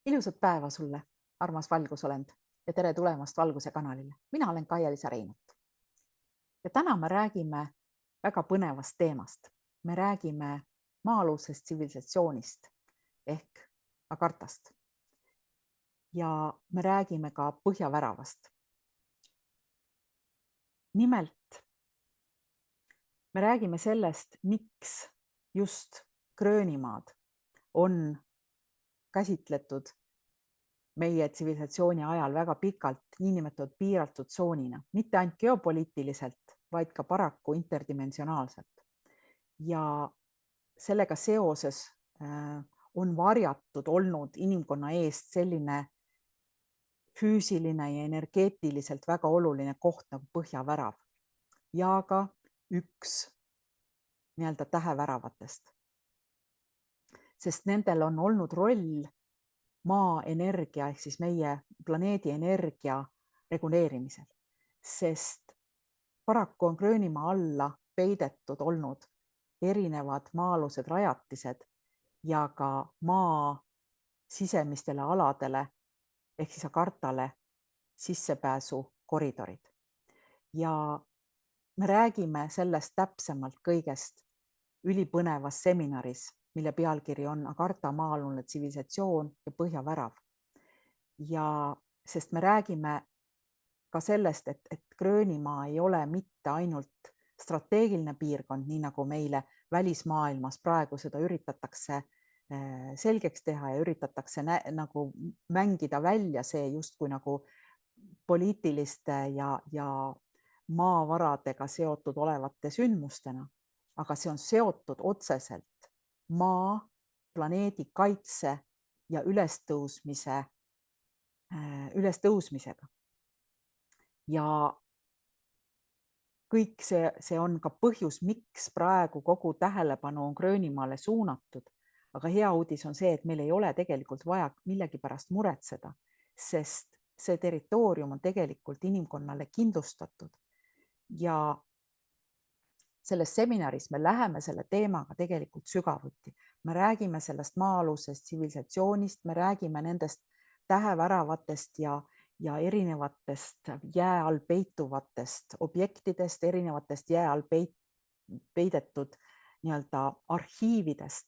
Ilusat päeva sulle, armas valgusolend ja tere tulemast Valguse kanalile. Mina olen Kaia-Liisa Reinut. Ja täna me räägime väga põnevast teemast. Me räägime maa-alusest tsivilisatsioonist ehk Agarthast. Ja me räägime ka põhjaväravast. Nimelt me räägime sellest, miks just Gröönimaad on käsitletud meie tsivilisatsiooni ajal väga pikalt niinimetatud piiratud tsoonina, mitte ainult geopoliitiliselt, vaid ka paraku interdimensionaalselt. Ja sellega seoses on varjatud olnud inimkonna eest selline füüsiline ja energeetiliselt väga oluline koht nagu põhjavärav ja ka üks nii-öelda täheväravatest. Sest nendel on olnud roll maa energia ehk siis meie planeedi energia reguleerimisel, sest paraku on Gröönimaa alla peidetud olnud erinevad maa-alused rajatised ja ka maa sisemistele aladele ehk siis Agarthale sissepääsu koridorid. Ja me räägime sellest täpsemalt kõigest ülipõnevas seminaris, mille pealkiri on Agartha maa-alune tsivilisatsioon ja põhjavärav. Ja sest me räägime ka sellest, et Gröönimaa ei ole mitte ainult strateegiline piirkond, nii nagu meile välismaailmas praegu seda üritatakse selgeks teha ja üritatakse nagu mängida välja see justkui nagu poliitiliste ja maavaradega seotud olevate sündmustena, aga see on seotud otseselt maa, planeedi kaitse ja ülestõusmisega. Ja kõik see on ka põhjus, miks praegu kogu tähelepanu on Gröönimaale suunatud. Aga hea uudis on see, et meil ei ole tegelikult vaja millegipärast muretseda, sest see territoorium on tegelikult inimkonnale kindlustatud. Ja selles seminaris me läheme selle teemaga tegelikult sügavuti. Me räägime sellest maa-alusest tsivilisatsioonist, me räägime nendest täheväravatest ja erinevatest jää all peituvatest objektidest, erinevatest jää all peidetud nii-öelda arhiividest,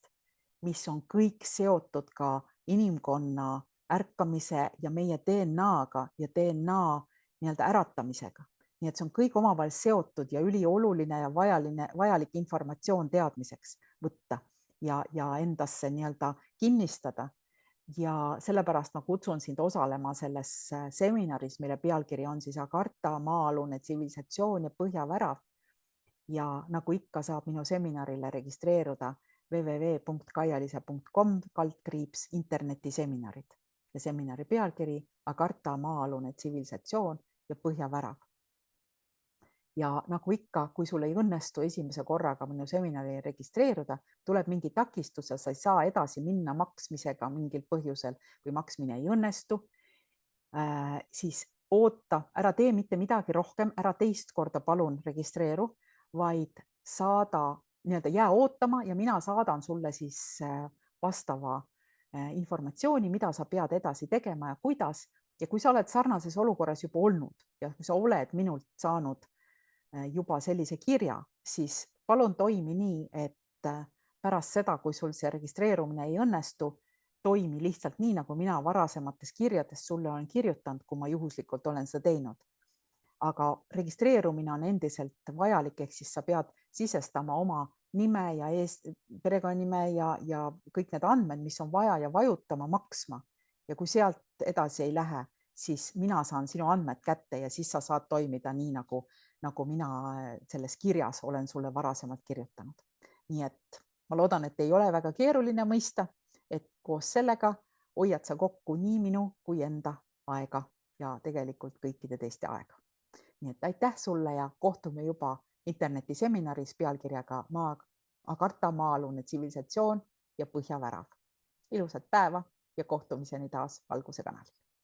mis on kõik seotud ka inimkonna ärkamise ja meie DNA-ga ja DNA nii-öelda äratamisega. Nii et see on kõik omavahel seotud ja ülioluline ja vajalik informatsioon teadmiseks võtta ja endasse nii-öelda kinnistada. Ja sellepärast ma kutsun sind osalema selles seminaris, mille pealkiri on siis Agartha maa-alune tsivilisatsioon ja põhjavärav. Ja nagu ikka saab minu seminarile registreeruda www.kaialisa.com/internetiseminarid ja seminari pealkiri Agartha maa-alune tsivilisatsioon ja põhjavärav. Ja nagu ikka, kui sul ei õnnestu esimese korraga minu seminari registreeruda, tuleb mingi takistus ja sa ei saa edasi minna maksmisega mingil põhjusel või maksmine ei õnnestu, siis oota, ära tee mitte midagi rohkem, ära teist korda palun registreeru, vaid jää ootama ja mina saadan sulle siis vastava informatsiooni, mida sa pead edasi tegema ja kuidas. Ja kui sa oled sarnases olukorras juba olnud ja kui sa oled minult saanud juba sellise kirja, siis palun toimi nii, et pärast seda, kui sul see registreerumine ei õnnestu, toimi lihtsalt nii, nagu mina varasemates kirjades sulle olen kirjutanud, kui ma juhuslikult olen seda teinud. Aga registreerumine on endiselt vajalik, ehk siis sa pead sisestama oma nime ja perekonnanime ja kõik need andmed, mis on vaja ja vajutama maksma. Ja kui sealt edasi ei lähe, siis mina saan sinu andmed kätte ja siis sa saad toimida nii, nagu mina selles kirjas olen sulle varasemalt kirjutanud. Nii et ma loodan, et ei ole väga keeruline mõista, et koos sellega hoiad sa kokku nii minu kui enda aega ja tegelikult kõikide teiste aega. Nii et aitäh sulle ja kohtume juba internetiseminaris pealkirjaga Agartha maa-alune tsivilisatsioon ja põhjavärav. Ilusat päeva ja kohtumiseni taas Valguse kanalil.